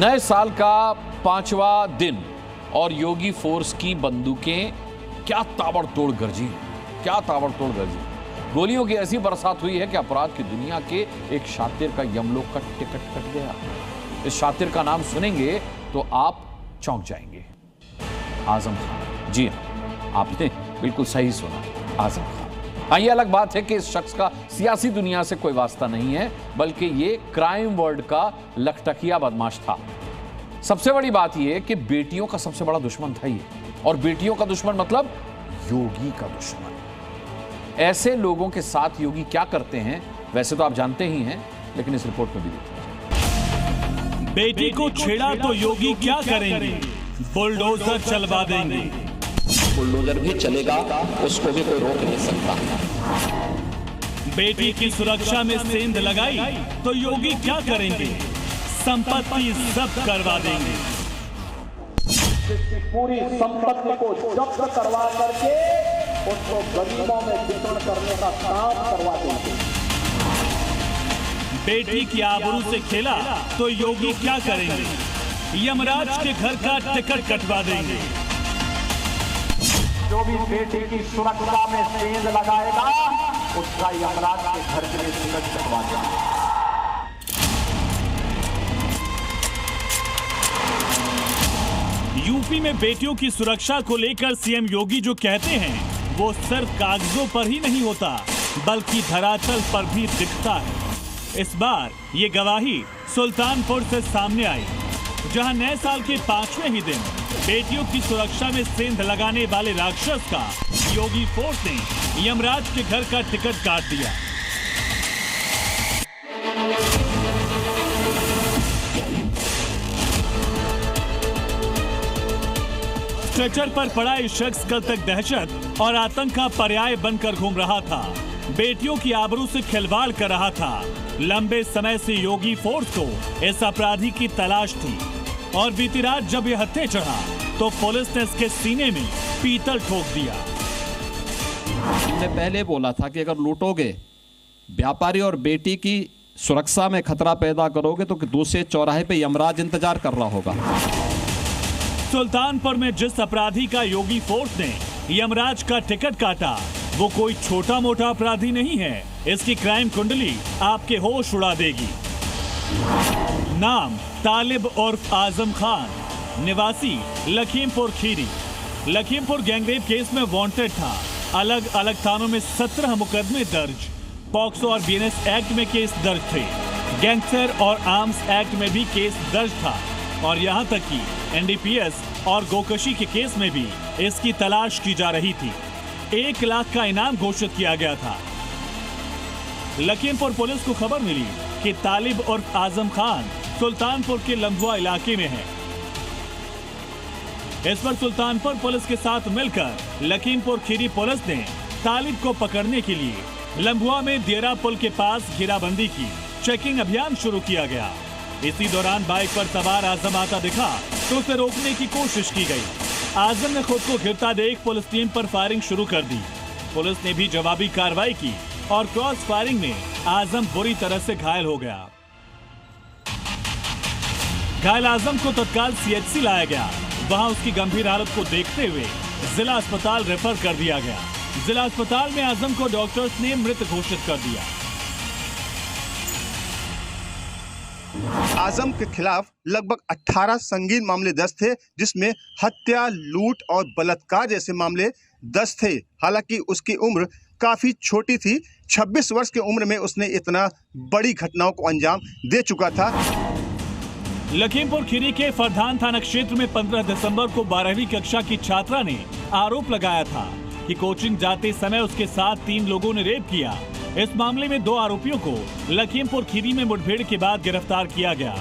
नए साल का 5वां दिन और योगी फोर्स की बंदूकें क्या ताबड़तोड़ गरजी, क्या ताबड़तोड़ गरजी। गोलियों की ऐसी बरसात हुई है कि अपराध की दुनिया के एक शातिर का यमलोक का टिकट कट गया। इस शातिर का नाम सुनेंगे तो आप चौंक जाएंगे। आजम खान। जी हां, आपने बिल्कुल सही सुना, आजम खान। हाँ, ये अलग बात है कि इस शख्स का सियासी दुनिया से कोई वास्ता नहीं है, बल्कि ये क्राइम वर्ल्ड का लखटकिया बदमाश था। सबसे बड़ी बात यह कि बेटियों का सबसे बड़ा दुश्मन था ये, और बेटियों का दुश्मन मतलब योगी का दुश्मन। ऐसे लोगों के साथ योगी क्या करते हैं वैसे तो आप जानते ही हैं, लेकिन इस रिपोर्ट में भी देखिए। बेटी को छेड़ा तो योगी क्या करेंगे, बुलडोजर चलवा देंगे। बुलडोजर भी चलेगा, उसको भी कोई रोक नहीं सकता। बेटी की सुरक्षा में सेंध लगाई तो योगी क्या करेंगे, संपत्ति जब्त करवा देंगे। पूरी संपत्ति को जब्त करवा करके उसको गरीबों में वितरण करने का काम करवा देंगे। बेटी की आबरू से खेला तो योगी क्या करेंगे, यमराज के घर का टिकट कटवा देंगे। जो भी बेटी की सुरक्षा में सेंध लगाएगा उसका यमराज के घर के लिए टिकट कटवा देंगे। यूपी में बेटियों की सुरक्षा को लेकर सीएम योगी जो कहते हैं वो सिर्फ कागजों पर ही नहीं होता, बल्कि धरातल पर भी दिखता है। इस बार ये गवाही सुल्तानपुर से सामने आई, जहां नए साल के 5वें ही दिन बेटियों की सुरक्षा में सेंध लगाने वाले राक्षस का योगी फोर्स ने यमराज के घर का टिकट काट दिया। स्ट्रेचर पर पड़ा इस शख्स कल तक दहशत और आतंक का पर्याय बनकर घूम रहा था, बेटियों की आबरू से खिलवाड़ कर रहा था। लंबे समय से योगी फोर्स को इस अपराधी की तलाश थी, और बीती रात जब यह हत्थे चढ़ा तो पुलिस ने इसके सीने में पीतल ठोक दिया। हमने पहले बोला था कि अगर लूटोगे, व्यापारी और बेटी की सुरक्षा में खतरा पैदा करोगे तो दूसरे चौराहे पे यमराज इंतजार कर रहा होगा। सुल्तानपुर में जिस अपराधी का योगी फोर्स ने यमराज का टिकट काटा वो कोई छोटा मोटा अपराधी नहीं है। इसकी क्राइम कुंडली आपके होश उड़ा देगी। नाम तालिब उर्फ आजम खान, निवासी लखीमपुर खीरी। लखीमपुर गैंगरेप केस में वांटेड था। अलग अलग थानों में 17 मुकदमे दर्ज। पॉक्सो और बीएनएस एक्ट में केस दर्ज थे। गैंगस्टर और आर्म्स एक्ट में भी केस दर्ज था, और यहां तक कि एनडीपीएस और गोकशी के केस में भी इसकी तलाश की जा रही थी। 1 लाख का इनाम घोषित किया गया था। लखीमपुर पुलिस को खबर मिली कि तालिब और आजम खान सुल्तानपुर के लंबुआ इलाके में है। इस पर सुल्तानपुर पुलिस के साथ मिलकर लखीमपुर खीरी पुलिस ने तालिब को पकड़ने के लिए लंबुआ में देरा पुल के पास घेराबंदी की, चेकिंग अभियान शुरू किया गया। इसी दौरान बाइक पर सवार आजम आता दिखा तो उसे रोकने की कोशिश की गई। आजम ने खुद को गिरता देख पुलिस टीम पर फायरिंग शुरू कर दी। पुलिस ने भी जवाबी कार्रवाई की और क्रॉस फायरिंग में आजम बुरी तरह से घायल हो गया। घायल आजम को तत्काल सीएचसी लाया गया। वहां उसकी गंभीर हालत को देखते हुए जिला अस्पताल रेफर कर दिया गया। जिला अस्पताल में आजम को डॉक्टर्स ने मृत घोषित कर दिया। आजम के खिलाफ लगभग 18 संगीन मामले दर्ज थे, जिसमें हत्या, लूट और बलात्कार जैसे मामले दर्ज थे। हालांकि उसकी उम्र काफी छोटी थी। 26 वर्ष की उम्र में उसने इतना बड़ी घटनाओं को अंजाम दे चुका था। लखीमपुर खीरी के फरदान थाना क्षेत्र में 15 दिसंबर को 12वीं कक्षा की छात्रा ने आरोप लगाया था कि कोचिंग जाते समय उसके साथ 3 लोगों ने रेप किया। इस मामले में 2 आरोपियों को लखीमपुर खीरी में मुठभेड़ के बाद गिरफ्तार किया गया,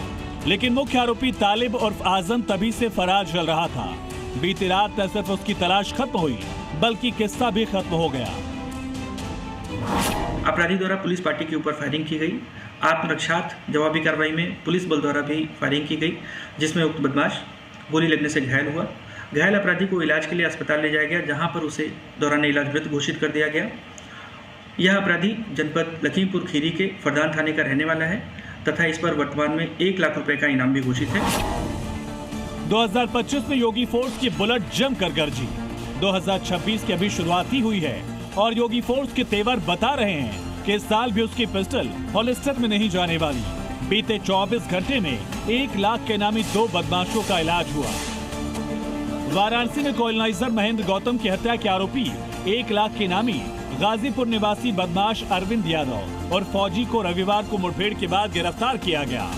लेकिन मुख्य आरोपी तालिब उर्फ आजम तभी से फरार चल रहा था। बीती रात न सिर्फ उसकी तलाश खत्म हुई, बल्कि किस्सा भी खत्म हो गया। अपराधी द्वारा पुलिस पार्टी के ऊपर फायरिंग की गई। आत्मरक्षार्थ जवाबी कार्रवाई में पुलिस बल द्वारा भी फायरिंग की गई, जिसमें उक्त बदमाश गोली लगने से घायल हुआ। घायल अपराधी को इलाज के लिए अस्पताल ले जाया गया, जहां पर उसे दौरान इलाज मृत घोषित कर दिया गया। यह अपराधी जनपद लखीमपुर खीरी के फरदान थाने का रहने वाला है। तथा इस पर वर्तमान में 1 लाख रुपए का इनाम भी घोषित है। 2025 में योगी फोर्स की बुलेट जमकर गरजी। 2026 की अभी शुरुआत ही हुई है और योगी फोर्स के तेवर बता रहे हैं कि इस साल भी उसकी पिस्टल हॉलिस्टर में नहीं जाने वाली। बीते 24 घंटे में 1 लाख के इनामी 2 बदमाशों का इलाज हुआ। वाराणसी में कॉलोनाइजर महेंद्र गौतम की हत्या के आरोपी 1 लाख के इनामी गाजीपुर निवासी बदमाश अरविंद यादव और फौजी को रविवार को मुठभेड़ के बाद गिरफ्तार किया गया।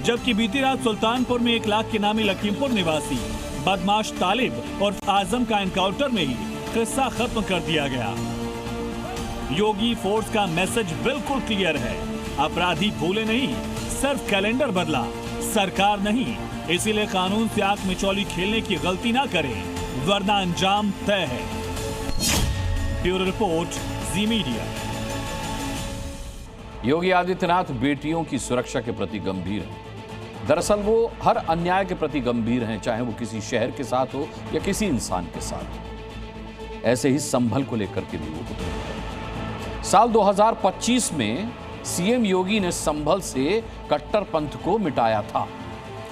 जबकि बीती रात सुल्तानपुर में 1 लाख के इनामी लखीमपुर निवासी बदमाश तालिब और आजम का एनकाउंटर में ही किस्सा खत्म कर दिया गया। योगी फोर्स का मैसेज बिल्कुल क्लियर है, अपराधी भूले नहीं, सिर्फ कैलेंडर बदला, सरकार नहीं। इसीलिए कानून से आंख मिचौली खेलने की गलती ना करें, वरना अंजाम तय है। ब्यूरो रिपोर्ट, जी मीडिया। योगी आदित्यनाथ बेटियों की सुरक्षा के प्रति गंभीर हैं। दरअसल वो हर अन्याय के प्रति गंभीर हैं, चाहे वो किसी शहर के साथ हो या किसी इंसान के साथ। ऐसे ही संभल को लेकर के भी वो उतरे हैं। साल 2025 में सीएम योगी ने संभल से कट्टरपंथ को मिटाया था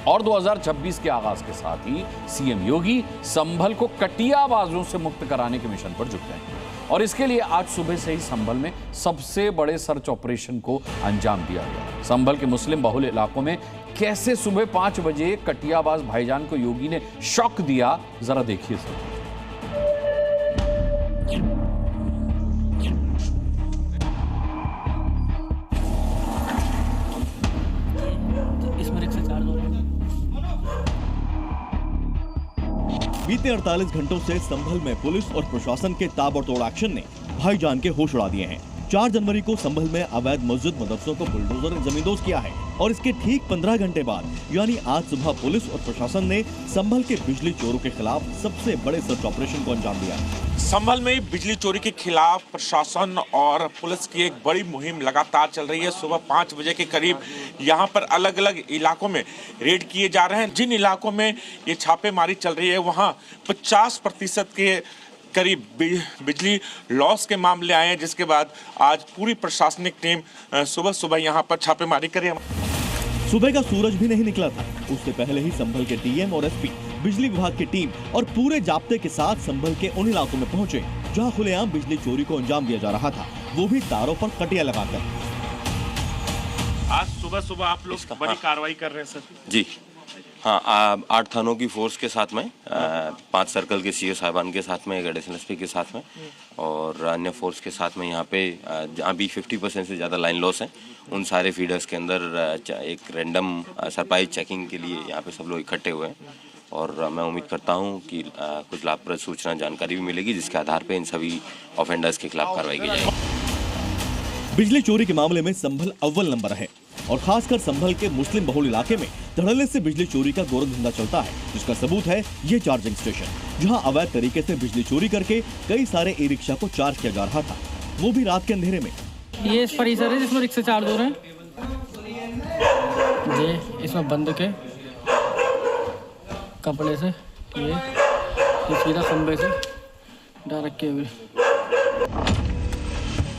और 2026 के आगाज के साथ ही सीएम योगी संभल को कटियाबाजों से मुक्त कराने के मिशन पर जुट गए हैं और इसके लिए आज सुबह से ही संभल में सबसे बड़े सर्च ऑपरेशन को अंजाम दिया गया। संभल के मुस्लिम बहुल इलाकों में कैसे सुबह 5 बजे कटियाबाज भाईजान को योगी ने शॉक दिया, जरा देखिए सर। बीते 48 घंटों से संभल में पुलिस और प्रशासन के ताबड़तोड़ एक्शन ने भाईजान के होश उड़ा दिए हैं। 4 जनवरी को संभल में अवैध मस्जिद मदरसों को बुलडोजर ने जमींदोज किया है और इसके ठीक 15 घंटे बाद यानी आज सुबह पुलिस और प्रशासन ने संभल के बिजली चोरों के खिलाफ सबसे बड़े सर्च ऑपरेशन को अंजाम दिया। संभल में बिजली चोरी के खिलाफ प्रशासन और पुलिस की एक बड़ी मुहिम लगातार चल रही है। सुबह 5 बजे के करीब यहाँ पर अलग अलग इलाकों में रेड किए जा रहे हैं। जिन इलाकों में ये छापेमारी चल रही है वहाँ 50% के करीब बिजली लॉस के मामले आए हैं, जिसके बाद आज पूरी प्रशासनिक टीम सुबह सुबह यहाँ पर छापेमारी करे। सुबह का सूरज भी नहीं निकला था, उससे पहले ही संभल के डीएम और एसपी, बिजली विभाग की टीम और पूरे जाब्ते के साथ संभल के उन इलाकों में पहुंचे जहां खुलेआम बिजली चोरी को अंजाम दिया जा रहा था, वो भी तारों पर कटिया लगाकर। आज सुबह सुबह आप लोग बड़ी कार्रवाई कर रहे हैं सर? जी हाँ, 8 थानों की फोर्स के साथ में, 5 सर्कल के सीओ साहिबान के साथ में, एक एडिशनल एसपी के साथ में और अन्य फोर्स के साथ में यहाँ पे जहाँ भी 50% से ज़्यादा लाइन लॉस हैं उन सारे फीडर्स के अंदर एक रैंडम सरप्राइज चेकिंग के लिए यहाँ पे सब लोग इकट्ठे हुए हैं और मैं उम्मीद करता हूँ कि कुछ लाभप्रद सूचना जानकारी भी मिलेगी जिसके आधार पर इन सभी ऑफेंडर्स के खिलाफ कार्रवाई की जाएगी। बिजली चोरी के मामले में संभल अव्वल नंबर है और खासकर संभल के मुस्लिम बहुल इलाके में धड़ल्ले से बिजली चोरी का गोरखधंधा चलता है, जिसका सबूत है ये चार्जिंग स्टेशन, जहां अवैध तरीके से बिजली चोरी करके कई सारे ई रिक्शा को चार्ज किया जा रहा था, वो भी रात के अंधेरे में। ये परिसर है जिसमें रिक्शा चार्ज हो रहे हैं, ये इसमें बंद के कपड़े से ये सीधा खंबे से डाल रखे हुए।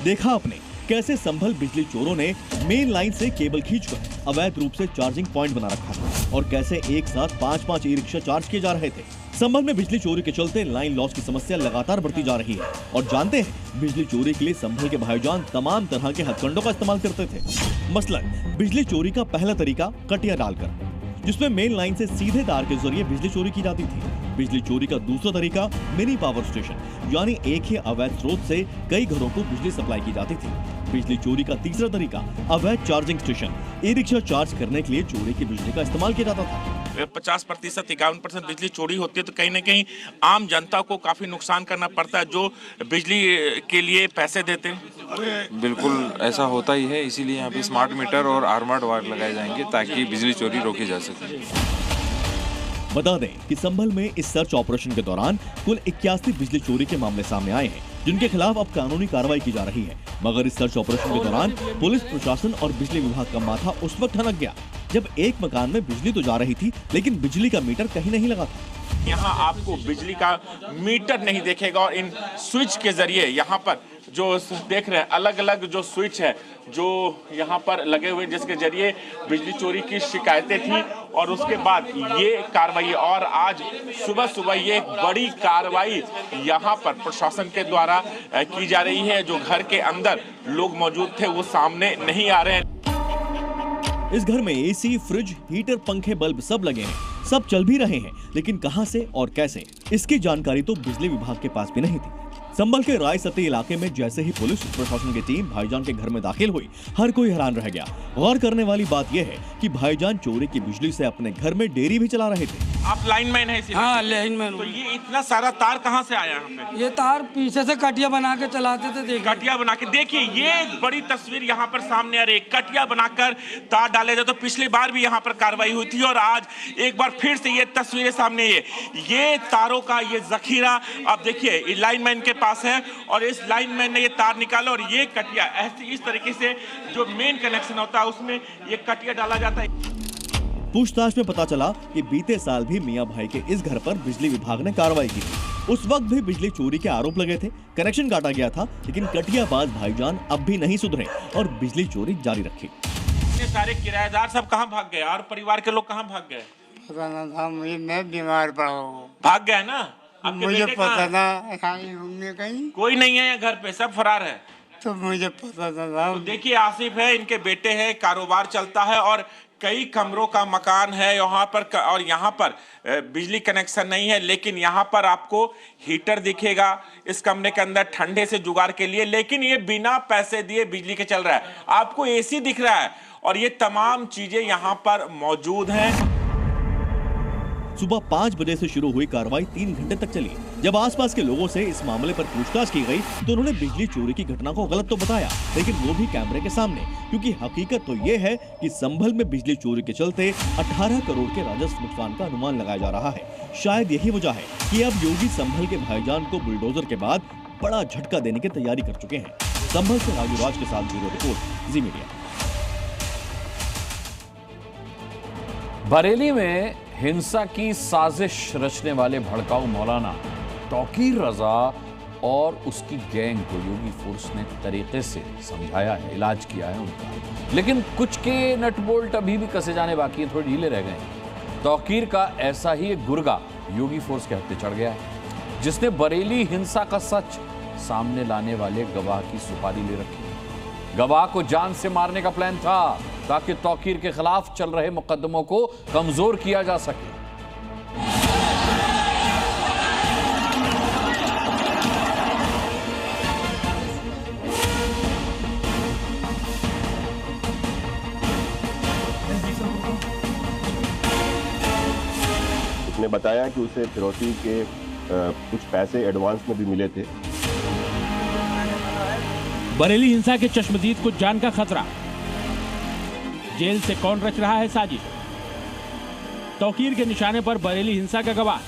देखा आपने कैसे संभल बिजली चोरों ने मेन लाइन से केबल खींचकर अवैध रूप से चार्जिंग पॉइंट बना रखा था और कैसे एक साथ 5-5 ई रिक्शा चार्ज किए जा रहे थे। संभल में बिजली चोरी के चलते लाइन लॉस की समस्या लगातार बढ़ती जा रही है और जानते हैं बिजली चोरी के लिए संभल के भाईजान तमाम तरह के हथकंडों का इस्तेमाल करते थे। मसलन बिजली चोरी का पहला तरीका कटिया डालकर, जिसमें मेन लाइन से सीधे तार के जरिए बिजली चोरी की जाती थी। बिजली चोरी का दूसरा तरीका मिनी पावर स्टेशन, यानी एक ही अवैध स्रोत से कई घरों को बिजली सप्लाई की जाती थी। बिजली चोरी का तीसरा तरीका अवैध charging station, e rickshaw charge करने के लिए चोरी की बिजली का इस्तेमाल किया जाता था। 50%, 51% बिजली चोरी होती है तो कहीं न कहीं आम जनता को काफी नुकसान करना पड़ता है जो बिजली के लिए पैसे देते हैं। बिल्कुल ऐसा होता ही है, इसीलिए यहाँ पे स्मार्ट मीटर और आर्मर्ड वायर लगाए जाएंगे ताकि बिजली चोरी रोकी जा सके। बता दें कि संभल में इस सर्च ऑपरेशन के दौरान कुल 81 बिजली चोरी के मामले सामने आए हैं, जिनके खिलाफ अब कानूनी कार्रवाई की जा रही है। मगर इस सर्च ऑपरेशन के दौरान पुलिस प्रशासन और बिजली विभाग का माथा उस वक्त ठनक गया जब एक मकान में बिजली तो जा रही थी लेकिन बिजली का मीटर कहीं नहीं लगा था। यहाँ आपको बिजली का मीटर नहीं देखेगा और इन स्विच के जरिए यहाँ पर जो देख रहे हैं अलग अलग जो स्विच है जो यहाँ पर लगे हुए जिसके जरिए बिजली चोरी की शिकायतें थी और उसके बाद ये कार्रवाई और आज सुबह सुबह ये एक बड़ी कार्रवाई यहाँ पर प्रशासन के द्वारा की जा रही है। जो घर के अंदर लोग मौजूद थे वो सामने नहीं आ रहे हैं। इस घर में एसी, फ्रिज, हीटर, पंखे, बल्ब सब लगे हैं, सब चल भी रहे हैं, लेकिन कहां से और कैसे, इसकी जानकारी तो बिजली विभाग के पास भी नहीं थी। संभल के राय सती इलाके में जैसे ही पुलिस प्रशासन की टीम भाईजान के घर में दाखिल हुई, हर कोई हैरान रह गया। गौर करने वाली बात यह है कि भाईजान चोरी की बिजली से अपने घर में डेयरी भी चला रहे थे। आप लाइनमैन है? हाँ, लाइनमैन। तो ये इतना सारा तार कहाँ से आया यहाँ पे? ये तार पीछे से कटिया बना के चलाते थे। देखिए कटिया बना के, देखिए ये एक बड़ी तस्वीर यहाँ पर सामने आ रही है। कटिया बनाकर तार डाले जाते। तो पिछली बार भी यहाँ पर कार्रवाई हुई थी और आज एक बार फिर से ये तस्वीरें सामने ये तारों का ये जखीरा आप देखिए लाइनमैन के पास है और इस लाइनमैन ने ये तार निकाला और ये कटिया ऐसे इस तरीके से जो मेन कनेक्शन होता है उसमें ये कटिया डाला जाता है। पूछताछ में पता चला कि बीते साल भी मियां भाई के इस घर पर बिजली विभाग ने कार्रवाई की थी। उस वक्त भी बिजली चोरी के आरोप लगे थे, कनेक्शन काटा गया था, लेकिन कटियाबाज भाईजान अब भी नहीं सुधरे और बिजली चोरी जारी रखी। इतने सारे किराएदार सब कहाँ भाग गए और परिवार के लोग कहाँ भाग गए? पता ना था मुझे, मैं बीमार पड़ा हूँ। भाग गए ना? मुझे पता था कहीं कोई नहीं है घर पे, सब फरार है। तो मुझे पता था। तो देखिए आसिफ है, इनके बेटे हैं, कारोबार चलता है और कई कमरों का मकान है यहाँ पर और यहाँ पर बिजली कनेक्शन नहीं है, लेकिन यहाँ पर आपको हीटर दिखेगा इस कमरे के अंदर ठंडे से जुगाड़ के लिए, लेकिन ये बिना पैसे दिए बिजली के चल रहा है। आपको एसी दिख रहा है और ये तमाम चीजें यहाँ पर मौजूद हैं। सुबह 5 बजे से शुरू हुई कार्रवाई 3 घंटे तक चली। जब आसपास के लोगों से इस मामले पर पूछताछ की गई तो उन्होंने बिजली चोरी की घटना को गलत तो बताया, लेकिन वो भी कैमरे के सामने, क्योंकि हकीकत तो ये है कि संभल में बिजली चोरी के चलते 18 करोड़ के राजस्व नुकसान का अनुमान लगाया जा रहा है। शायद यही वजह है कि अब योगी संभल के भाईजान को बुलडोजर के बाद बड़ा झटका देने की तैयारी कर चुके हैं। संभल से राजू राज के साथ ब्यूरो रिपोर्ट, जी मीडिया। बरेली में हिंसा की साजिश रचने वाले भड़काऊ मौलाना तौकीर रजा और उसकी गैंग को योगी फोर्स ने तरीके से समझाया है, इलाज किया है उनका, लेकिन कुछ के नट बोल्ट अभी भी कसे जाने बाकी हैं, थोड़े ढीले रह गए हैं। तौकीर का ऐसा ही एक गुर्गा योगी फोर्स के हत्थे चढ़ गया है, जिसने बरेली हिंसा का सच सामने लाने वाले गवाह की सुपारी ले रखी। गवाह को जान से मारने का प्लान था ताकि तौकीर के खिलाफ चल रहे मुकदमों को कमजोर किया जा सके। उसने बताया कि उसे फिरौती के कुछ पैसे एडवांस में भी मिले थे। बरेली हिंसा के चश्मदीद को जान का खतरा, जेल से कौन रच रहा है साजिश? तौकीर के निशाने पर बरेली हिंसा का गवाह।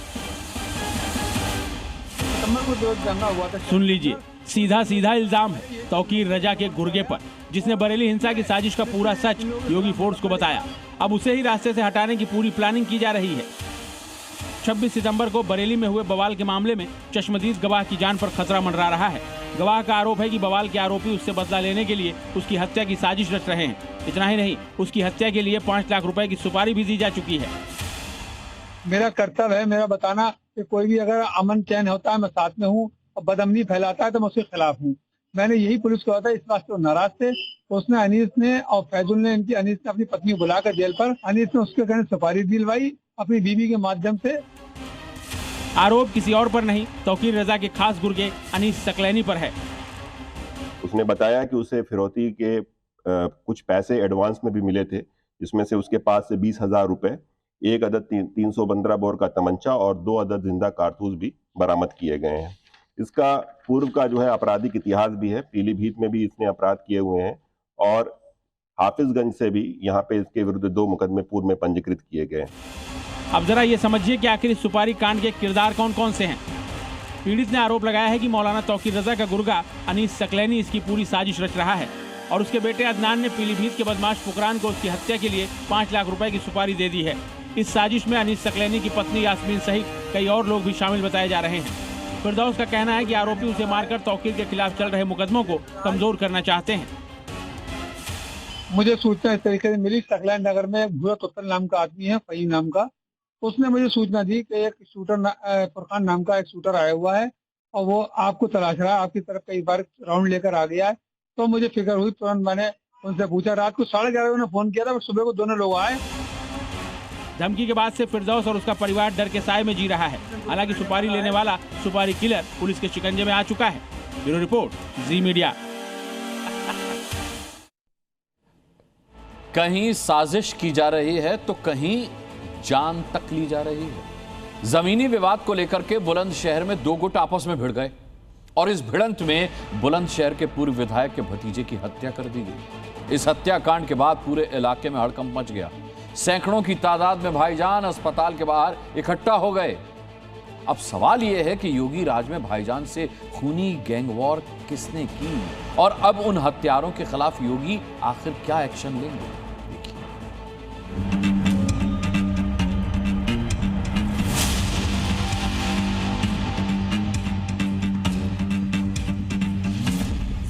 सुन लीजिए, सीधा सीधा इल्जाम है तौकीर रजा के गुर्गे पर, जिसने बरेली हिंसा की साजिश का पूरा सच योगी फोर्स को बताया। अब उसे ही रास्ते से हटाने की पूरी प्लानिंग की जा रही है। 26 सितंबर को बरेली में हुए बवाल के मामले में चश्मदीद गवाह की जान पर खतरा मंडरा रहा है। गवाह का आरोप है कि बवाल के आरोपी उससे बदला लेने के लिए उसकी हत्या की साजिश रच रहे हैं। इतना ही नहीं, उसकी हत्या के लिए 5 लाख रुपए की सुपारी भी दी जा चुकी है। मेरा कर्तव्य है मेरा बताना कि कोई भी अगर अमन चैन होता है मैं साथ में हूँ, और बदअमनी फैलाता है तो मैं उसके खिलाफ हूँ। मैंने यही पुलिस को बताया, इस बात से नाराज थे। उसने अनीस ने और फैजुल ने अनीस ने अपनी पत्नी को बुलाकर जेल पर, अनीस ने उसके कहने सुपारी दिलवाई अपनी बीवी के माध्यम से। आरोप किसी और पर नहीं, तौकीर रजा के खास गुर्गे अनीस सकलैनी पर है। उसने बताया कि उसे फिरौती के कुछ पैसे एडवांस में भी मिले थे, जिसमें से उसके पास से 20,000 रुपए, 1 अदद 315 बोर का तमंचा और 2 अदद जिंदा कारतूस भी बरामद किए गए हैं। इसका पूर्व का जो है आपराधिक इतिहास भी है। पीलीभीत में भी इसने अपराध किए हुए हैं और हाफिजगंज से भी यहाँ पे इसके विरुद्ध 2 मुकदमे पूर्व में पंजीकृत किए गए। अब जरा ये समझिए कि आखिर इस सुपारी कांड के किरदार कौन कौन से हैं। पीड़ित ने आरोप लगाया है कि मौलाना तौकीर रजा का गुर्गा अनीस सकलैनी इसकी पूरी साजिश रच रहा है और उसके बेटे अदनान ने पीलीभीत के बदमाश फुकरान को उसकी हत्या के लिए 5 लाख रुपए की सुपारी दे दी है। इस साजिश में अनीस सकलैनी की पत्नी यास्मीन सहित कई और लोग भी शामिल बताए जा रहे हैं। फिरदौस का कहना है कि आरोपी उसे मारकर तौकीर के खिलाफ चल रहे मुकदमों को कमजोर करना चाहते हैं। मुझे सूचना इस तरीके से मिली, सकलैन नगर में भूरा तुत्तल नाम का आदमी है, फहीम नाम का, उसने मुझे सूचना दी कि एक शूटर फुरकान नाम का एक शूटर आया हुआ है और वो आपको तलाश रहा है, आपकी तरफ कई बार राउंड लेकर आ गया है। तो मुझे फिक्र हुई, तुरंत मैंने उनसे पूछा। रात को 11:30 बजे फोन किया था, सुबह को दोनों लोग आए। धमकी के बाद से फिरदौस और उसका परिवार डर के साए में जी रहा है। हालांकि सुपारी लेने वाला सुपारी किलर पुलिस के शिकंजे में आ चुका है। ब्यूरो रिपोर्ट, जी मीडिया। कहीं साजिश की जा रही है तो कहीं जान तक ली जा रही है। जमीनी विवाद को लेकर के बुलंदशहर में दो गुट आपस में भिड़ गए और इस भिड़ंत में बुलंदशहर के पूर्व विधायक के भतीजे की हत्या कर दी गई। इस हत्याकांड के बाद पूरे इलाके में हड़कंप मच गया। सैकड़ों की तादाद में भाईजान अस्पताल के बाहर इकट्ठा हो गए। अब सवाल यह है कि योगी राज में भाईजान से खूनी गैंग वॉर किसने की और अब उन हत्यारों के खिलाफ योगी आखिर क्या एक्शन लेंगे?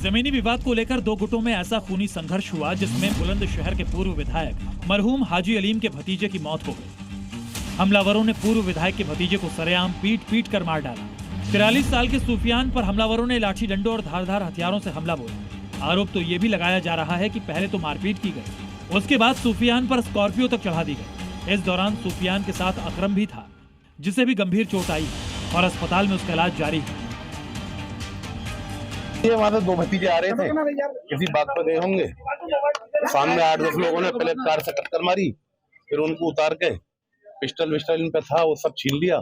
जमीनी विवाद को लेकर दो गुटों में ऐसा खूनी संघर्ष हुआ जिसमें बुलंदशहर के पूर्व विधायक मरहूम हाजी अलीम के भतीजे की मौत हो गई। हमलावरों ने पूर्व विधायक के भतीजे को सरेआम पीट कर मार डाला। 43 साल के सूफियान पर हमलावरों ने लाठी डंडों और धारदार हथियारों से हमला बोला। आरोप तो ये भी लगाया जा रहा है कि पहले तो मारपीट की गई, उसके बाद सूफियान पर स्कॉर्पियो तक चढ़ा दी गई। इस दौरान सूफियान के साथ अकरम भी था, जिसे भी गंभीर चोट आई और अस्पताल में उसका इलाज जारी है। वहाँ से दो भतीजे आ रहे थे, किसी बात पर गए होंगे। सामने 8-10 लोगों ने पहले कार से टक्कर मारी, फिर उनको उतार के पिस्टल विस्टल इन पे था वो सब छीन लिया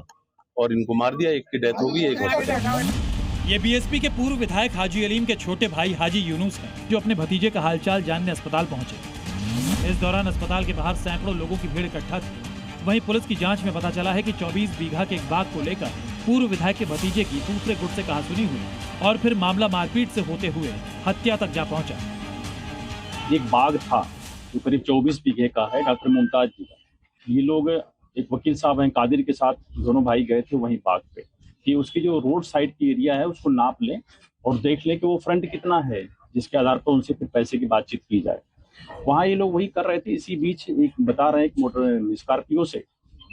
और इनको मार दिया। एक की डेथ हो गई, एक हॉस्पिटल। ये बीएसपी के पूर्व विधायक हाजी अलीम के छोटे भाई हाजी यूनुस हैं, जो अपने भतीजे का हालचाल जानने अस्पताल पहुंचे। इस दौरान अस्पताल के बाहर सैकड़ों लोगों की भीड़ इकट्ठा थी। वहीं पुलिस की जांच में पता चला है कि 24 बीघा के एक बाग को लेकर पूर्व विधायक के भतीजे की दूसरे गुट से कहासुनी हुई और फिर मामला मारपीट से होते हुए हत्या तक जा पहुंचा। एक बाग था जो करीब 24 बीघे का है, डॉक्टर मुमताज जी का। ये लोग एक वकील साहब हैं कादिर के साथ, दोनों भाई गए थे वहीं बाग पे कि उसकी जो रोड साइड की एरिया है उसको नाप लें और देख लें कि वो फ्रंट कितना है, जिसके आधार पर उनसे फिर पैसे की बातचीत की जाए। वहाँ ये लोग वही कर रहे थे। इसी बीच एक बता रहे हैं एक मोटर स्कॉर्पियो से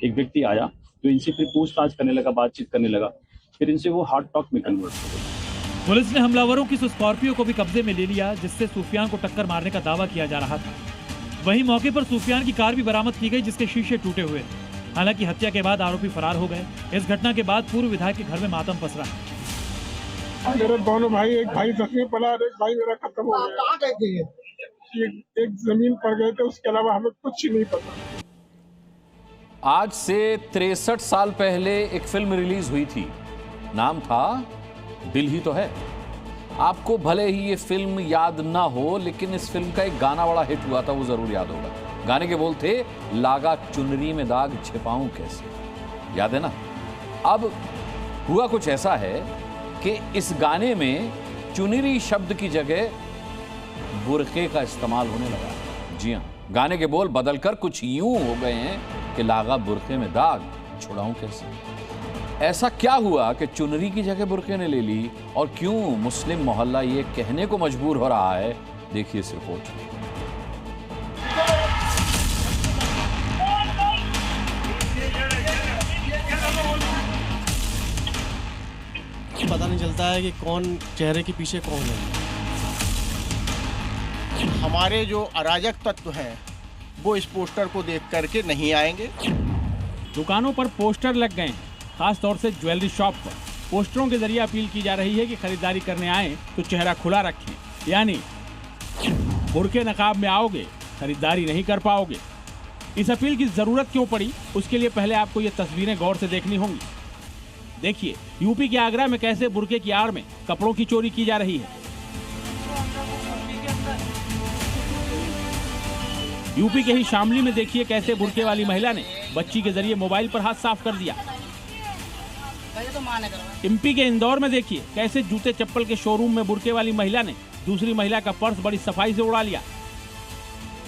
एक व्यक्ति आया जो इनसे फिर पूछताछ करने लगा, बातचीत करने लगा, फिर इनसे वो हार्ड टॉक में कन्वर्ट हो गए। पुलिस ने हमलावरों की स्कॉर्पियो को भी कब्जे में ले लिया, जिससे सूफियान को टक्कर मारने का दावा किया जा रहा था। वहीं मौके पर सूफियान की कार भी बरामद की गई, जिसके शीशे टूटे हुए। हालांकि हत्या के बाद आरोपी फरार हो गए। इस घटना के बाद पूर्व विधायक के घर में मातम पसरा है। मेरे दोनों भाई, एक भाई जख्मी पड़ा और एक भाई मेरा खत्म हो गया। एक जमीन पर गए थे, उसके अलावा हमें कुछ नहीं पता। आज से 63 साल पहले एक फिल्म रिलीज हुई थी, नाम था दिल ही तो है। आपको भले ही ये फिल्म याद ना हो, लेकिन इस फिल्म का एक गाना बड़ा हिट हुआ था, वो जरूर याद होगा। गाने के बोल थे, लागा चुनरी में दाग छिपाऊं कैसे, याद है ना? अब हुआ कुछ ऐसा है कि इस गाने में चुनरी शब्द की जगह बुरखे का इस्तेमाल होने लगा। जी हाँ, गाने के बोल बदलकर कुछ यूं हो गए हैं कि लागा बुरखे में दाग छुड़ाऊं कैसे। ऐसा क्या हुआ कि चुनरी की जगह बुरखे ने ले ली और क्यों मुस्लिम मोहल्ला ये कहने को मजबूर हो रहा है? देखिए इस रिपोर्ट में। पता नहीं चलता है कि कौन चेहरे के पीछे कौन है। हमारे जो अराजक तत्व हैं वो इस पोस्टर को देख करके नहीं आएंगे। दुकानों पर पोस्टर लग गए, खास तौर से ज्वेलरी शॉप पर। पोस्टरों के जरिए अपील की जा रही है कि खरीदारी करने आए तो चेहरा खुला रखें, यानी बुर्के नकाब में आओगे खरीदारी नहीं कर पाओगे। इस अपील की जरूरत क्यों पड़ी, उसके लिए पहले आपको ये तस्वीरें गौर से देखनी होंगी। देखिए यूपी के आगरा में कैसे बुर्के की आड़ में कपड़ों की चोरी की जा रही है। यूपी के ही शामली में देखिए कैसे बुर्के वाली महिला ने बच्ची के जरिए मोबाइल पर हाथ साफ कर दिया। एमपी के इंदौर में देखिए कैसे जूते चप्पल के शोरूम में बुर्के वाली महिला ने दूसरी महिला का पर्स बड़ी सफाई से उड़ा लिया।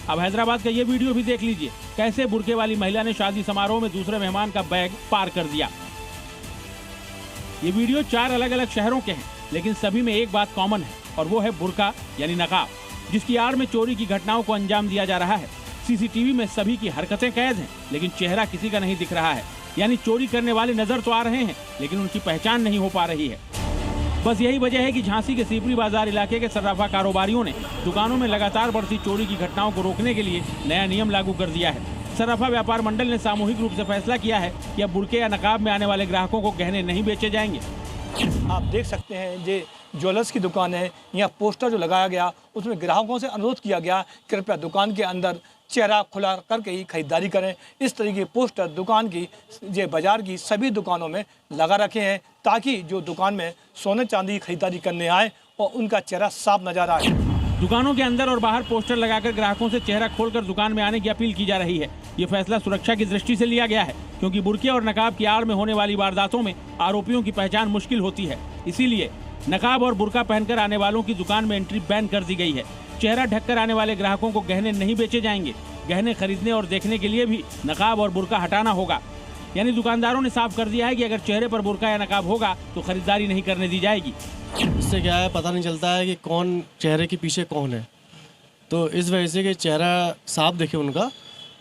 अब हैदराबाद का ये वीडियो भी देख लीजिए, कैसे बुर्के वाली महिला ने शादी समारोह में दूसरे मेहमान का बैग पार कर दिया। ये वीडियो 4 अलग अलग शहरों के हैं, लेकिन सभी में एक बात कॉमन है और वो है बुर्का यानी नकाब, जिसकी आड़ में चोरी की घटनाओं को अंजाम दिया जा रहा है। सीसीटीवी में सभी की हरकतें कैद हैं, लेकिन चेहरा किसी का नहीं दिख रहा है। यानी चोरी करने वाले नजर तो आ रहे हैं, लेकिन उनकी पहचान नहीं हो पा रही है। बस यही वजह है कि झांसी के सीपरी बाजार इलाके के सर्राफा कारोबारियों ने दुकानों में लगातार बढ़ती चोरी की घटनाओं को रोकने के लिए नया नियम लागू कर दिया है। सर्राफा व्यापार मंडल ने सामूहिक रूप से फैसला किया है कि अब बुर्के या नकाब में आने वाले ग्राहकों को गहने नहीं बेचे जाएंगे। आप देख सकते हैं ये ज्वेलर्स की दुकान है। यहाँ पोस्टर जो लगाया गया उसमें ग्राहकों से अनुरोध किया गया कृपया दुकान के अंदर चेहरा खुला करके ही खरीदारी करें। इस तरह के पोस्टर दुकान की ये बाजार की सभी दुकानों में लगा रखे हैं ताकि जो दुकान में सोने चांदी की खरीदारी करने आए और उनका चेहरा साफ नजर आए। दुकानों के अंदर और बाहर पोस्टर लगाकर ग्राहकों से चेहरा खोलकर दुकान में आने की अपील की जा रही है। ये फैसला सुरक्षा की दृष्टि से लिया गया है, क्योंकि बुर्के और नकाब की आड़ में होने वाली वारदातों में आरोपियों की पहचान मुश्किल होती है। इसीलिए नकाब और बुर्का पहनकर आने वालों की दुकान में एंट्री बैन कर दी गई है। चेहरा ढककर आने वाले ग्राहकों को गहने नहीं बेचे जाएंगे। गहने खरीदने और देखने के लिए भी नकाब और बुर्का हटाना होगा। यानी दुकानदारों ने साफ कर दिया है कि अगर चेहरे पर बुर्का या नकाब होगा तो खरीदारी नहीं करने दी जाएगी। इससे क्या है, पता नहीं चलता है कि कौन चेहरे के पीछे कौन है। तो इस वजह से कि चेहरा साफ दिखे उनका,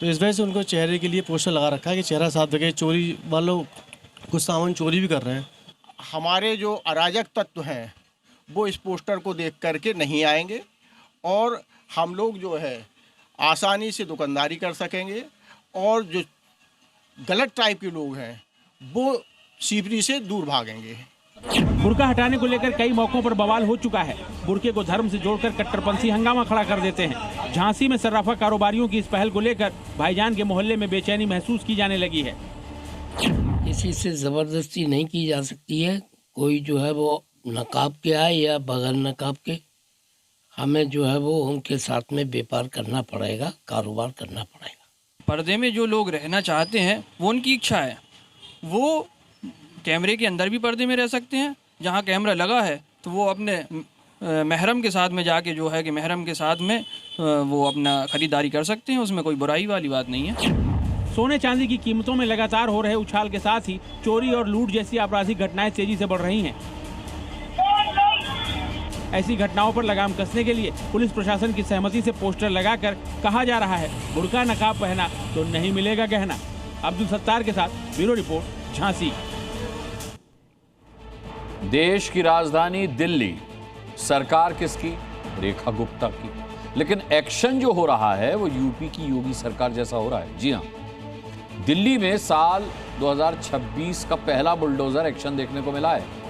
तो इस वजह से उनको चेहरे के लिए पोस्टर लगा रखा है कि चेहरा साफ दिखे। चोरी वालों कुछ सामान चोरी भी कर रहे हैं। हमारे जो अराजक तत्व हैं वो इस पोस्टर को देख करके नहीं आएंगे और हम लोग जो है आसानी से दुकानदारी कर सकेंगे और जो गलत टाइप के लोग हैं वो सीपरी से दूर भागेंगे। बुर्का हटाने को लेकर कई मौकों पर बवाल हो चुका है। बुर्के को धर्म से जोड़कर कट्टरपंथी हंगामा खड़ा कर देते हैं। झांसी में सर्राफा कारोबारियों की इस पहल को लेकर भाईजान के मोहल्ले में बेचैनी महसूस की जाने लगी है। किसी से जबरदस्ती नहीं की जा सकती है। कोई जो है वो नकाब के आए या बगैर नकाब के, हमें जो है वो उनके साथ में व्यापार करना पड़ेगा, कारोबार करना पड़ेगा। पर्दे में जो लोग रहना चाहते हैं वो उनकी इच्छा है। वो कैमरे के अंदर भी पर्दे में रह सकते हैं। जहाँ कैमरा लगा है तो वो अपने महरम के साथ में जाके जो है कि महरम के साथ में वो अपना ख़रीदारी कर सकते हैं। उसमें कोई बुराई वाली बात नहीं है। सोने चांदी की कीमतों में लगातार हो रहे उछाल के साथ ही चोरी और लूट जैसी आपराधिक घटनाएं तेजी से बढ़ रही हैं। ऐसी घटनाओं पर लगाम कसने के लिए पुलिस प्रशासन की सहमति से पोस्टर लगाकर कहा जा रहा है, बुर्का नकाब पहना तो नहीं मिलेगा गहना। अब्दुल सत्तार के साथ ब्यूरो रिपोर्ट, झांसी। देश की राजधानी दिल्ली, सरकार किसकी? रेखा गुप्ता की। लेकिन एक्शन जो हो रहा है वो यूपी की योगी सरकार जैसा हो रहा है। जी हाँ, दिल्ली में साल 2026 का पहला बुलडोजर एक्शन देखने को मिला है।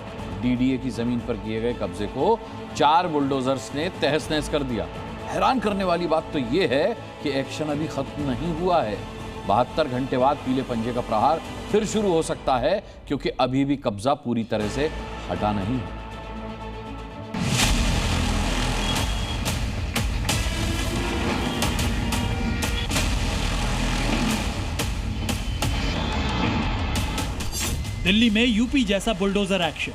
डीडीए की जमीन पर किए गए कब्जे को 4 बुलडोजर्स ने तहस नहस कर दिया। हैरान करने वाली बात तो ये है कि एक्शन अभी खत्म नहीं हुआ है। 72 घंटे बाद पीले पंजे का प्रहार फिर शुरू हो सकता है, क्योंकि अभी भी कब्जा पूरी तरह से हटा नहीं है। दिल्ली में यूपी जैसा बुलडोजर एक्शन।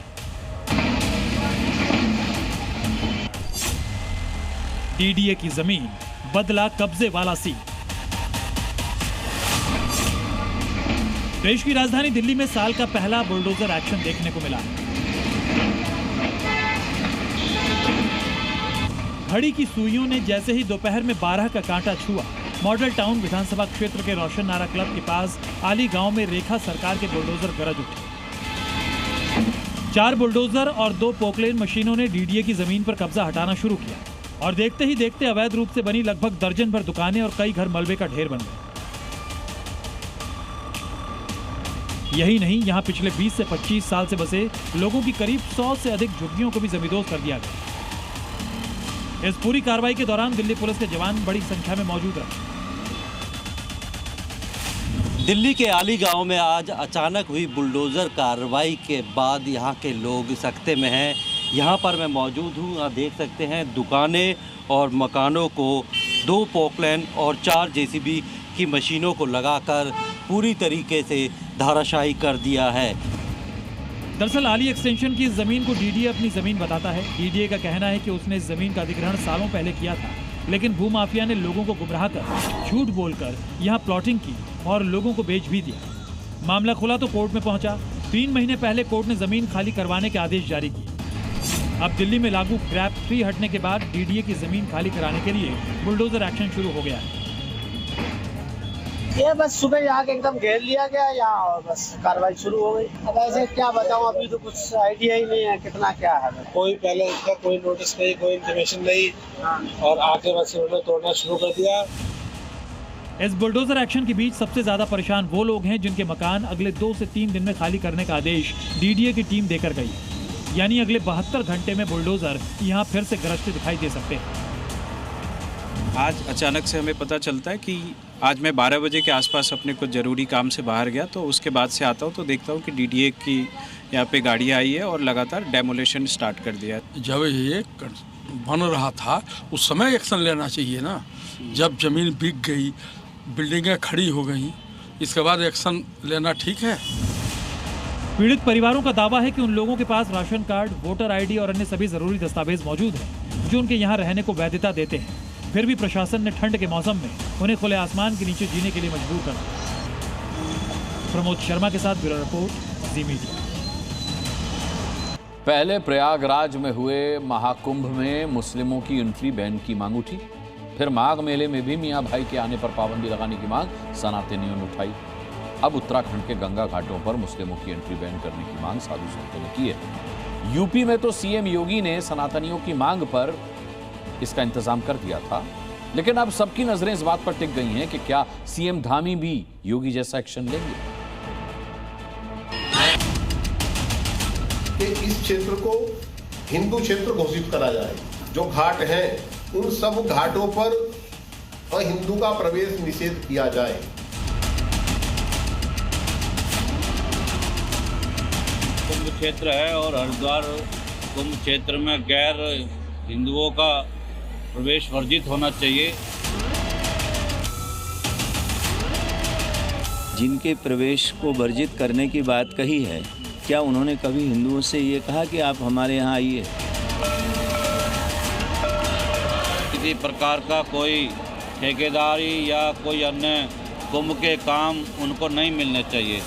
डीडीए की जमीन बदला कब्जे वाला सीन। देश की राजधानी दिल्ली में साल का पहला बुलडोजर एक्शन देखने को मिला। घड़ी की सुइयों ने जैसे ही दोपहर में 12 का कांटा छुआ, मॉडल टाउन विधानसभा क्षेत्र के रोशन नारा क्लब के पास आली गांव में रेखा सरकार के बुलडोजर गरज उठे। 4 बुलडोजर और 2 पोकलेन मशीनों ने डीडीए की जमीन पर कब्जा हटाना शुरू किया और देखते ही देखते अवैध रूप से बनी लगभग दर्जन भर दुकानें और कई घर मलबे का ढेर बन गए। यही नहीं, यहां पिछले 20 से 25 साल से बसे लोगों की करीब 100 से अधिक झुग्गियों को भी जमींदोज कर दिया गया। इस पूरी कार्रवाई के दौरान दिल्ली पुलिस के जवान बड़ी संख्या में मौजूद रहे। दिल्ली के आली गांव में आज अचानक हुई बुलडोजर कार्रवाई के बाद यहां के लोग सख्ते में हैं। यहां पर मैं मौजूद हूं, आप देख सकते हैं दुकानें और मकानों को 2 पोकलैन और 4 जेसीबी की मशीनों को लगाकर पूरी तरीके से धाराशाही कर दिया है। दरअसल आली एक्सटेंशन की इस जमीन को डीडीए अपनी जमीन बताता है। डीडीए का कहना है कि उसने इस जमीन का अधिग्रहण सालों पहले किया था, लेकिन भूमाफिया ने लोगों को गुमराह कर, झूठ बोलकर यहाँ प्लॉटिंग की और लोगों को बेच भी दिया। मामला खुला तो कोर्ट में पहुंचा। 3 महीने पहले कोर्ट ने जमीन खाली करवाने के आदेश जारी किए। अब दिल्ली में लागू क्रैप 3 हटने के बाद डीडीए की जमीन खाली कराने के लिए बुलडोजर एक्शन शुरू हो गया है। ये बस सुबह आके एकदम घेर लिया गया यहाँ और बस कार्रवाई शुरू हो गई। अब ऐसे क्या बताऊँ, अभी तो कुछ आइडिया ही नहीं है कितना क्या है। कोई पहले इसका कोई नोटिस नहीं, कोई इंफॉर्मेशन नहीं और आके बस उन्होंने तोड़ना शुरू कर दिया। इस बुलडोजर एक्शन के बीच सबसे ज्यादा परेशान वो लोग हैं जिनके मकान अगले 2 से 3 दिन में खाली करने का आदेश डीडीए की टीम देकर गई है। यानी अगले 72 घंटे में बुलडोजर यहाँ फिर से गरजते दिखाई दे सकते हैं। आज अचानक से हमें पता चलता है कि आज मैं 12 बजे के आसपास अपने कुछ ज़रूरी काम से बाहर गया, तो उसके बाद से आता हूँ तो देखता हूँ कि डीडीए की यहाँ पे गाड़ी आई है और लगातार डेमोलेशन स्टार्ट कर दिया। जब ये बन रहा था उस समय एक्शन लेना चाहिए ना। जब ज़मीन बिक गई, बिल्डिंगें खड़ी हो गई, इसके बाद एक्शन लेना ठीक है। पीड़ित परिवारों का दावा है कि उन लोगों के पास राशन कार्ड, वोटर आईडी और अन्य सभी जरूरी दस्तावेज मौजूद हैं जो उनके यहाँ रहने को वैधता देते हैं। फिर भी प्रशासन ने ठंड के मौसम में उन्हें खुले आसमान के नीचे जीने के लिए मजबूर कर दिया। प्रमोद शर्मा के साथ ब्यूरो रिपोर्ट, जी मीडिया। पहले प्रयागराज में हुए महाकुंभ में मुस्लिमों की एंट्री बैन की मांग उठी। फिर माघ मेले में भी मियां भाई के आने पर पाबंदी लगाने की मांग सनातनियों ने उठाई। अब उत्तराखंड के गंगा घाटों पर मुस्लिमों की एंट्री बैन करने की मांग साधु संतों ने की है। यूपी में तो सीएम योगी ने सनातनियों की मांग पर इसका इंतजाम कर दिया था, लेकिन अब सबकी नजरें इस बात पर टिक गई हैं कि क्या सीएम धामी भी योगी जैसा एक्शन लेंगे। कि इस क्षेत्र को हिंदू क्षेत्र घोषित करा जाए। जो घाट हैं उन सब घाटों पर अहिंदू का प्रवेश निषेध किया जाए। कुंभ क्षेत्र है और हरिद्वार कुंभ क्षेत्र में गैर हिंदुओं का प्रवेश वर्जित होना चाहिए। जिनके प्रवेश को वर्जित करने की बात कही है, क्या उन्होंने कभी हिंदुओं से ये कहा कि आप हमारे यहाँ आइए? किसी प्रकार का कोई ठेकेदारी या कोई अन्य कुंभ के काम उनको नहीं मिलने चाहिए।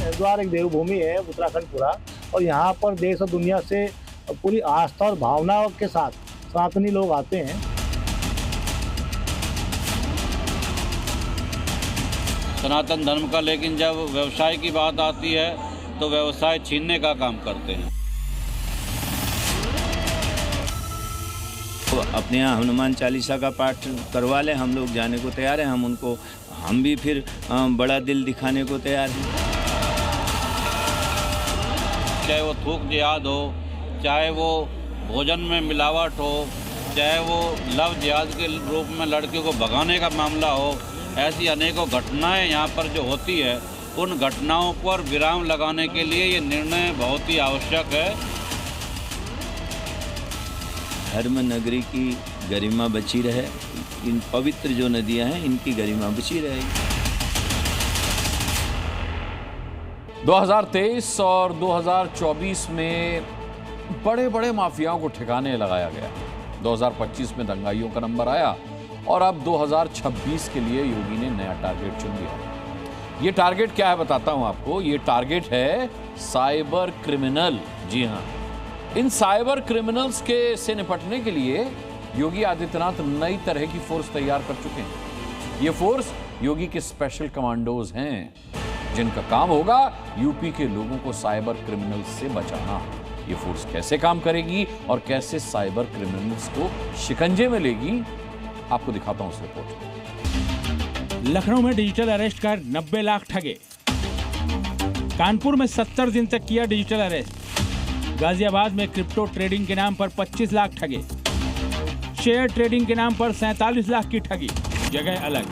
हरिद्वार एक देवभूमि है, उत्तराखंड पूरा, और यहाँ पर देश और दुनिया से पूरी आस्था और भावनाओं के साथ सनातनी लोग आते हैं। सनातन धर्म का, लेकिन जब व्यवसाय की बात आती है तो व्यवसाय छीनने का काम करते हैं। तो अपने यहाँ हनुमान चालीसा का पाठ करवा लें, हम लोग जाने को तैयार हैं। हम भी फिर बड़ा दिल दिखाने को तैयार हैं। चाहे वो थूक जिहाद हो, चाहे वो भोजन में मिलावट हो, चाहे वो लव जिहाद के रूप में लड़कियों को भगाने का मामला हो, ऐसी अनेकों घटनाएं यहाँ पर जो होती है, उन घटनाओं पर विराम लगाने के लिए ये निर्णय बहुत ही आवश्यक है। धर्म नगरी की गरिमा बची रहे, इन पवित्र जो नदियां हैं इनकी गरिमा बची रहेगी। 2023 और 2024 में बड़े बड़े माफियाओं को ठिकाने लगाया गया। 2025 में दंगाइयों का नंबर आया और अब 2026 के लिए योगी ने नया टारगेट चुन लिया। ये टारगेट क्या है बताता हूं आपको। ये टारगेट है साइबर क्रिमिनल। जी हां, इन साइबर क्रिमिनल्स के से निपटने के लिए योगी आदित्यनाथ नई तरह की फोर्स तैयार कर चुके हैं। ये फोर्स योगी के स्पेशल कमांडोज हैं, जिनका काम होगा यूपी के लोगों को साइबर क्रिमिनल्स से बचाना। ये फोर्स कैसे काम करेगी और कैसे साइबर क्रिमिनल्स को शिकंजे में लेगी, आपको दिखाता हूं इस रिपोर्ट। लखनऊ में डिजिटल अरेस्ट कर 90 लाख ठगे। कानपुर में 70 दिन तक किया डिजिटल अरेस्ट। गाजियाबाद में क्रिप्टो ट्रेडिंग के नाम पर 25 लाख ठगे। शेयर ट्रेडिंग के नाम पर 47 लाख की ठगी। जगह अलग,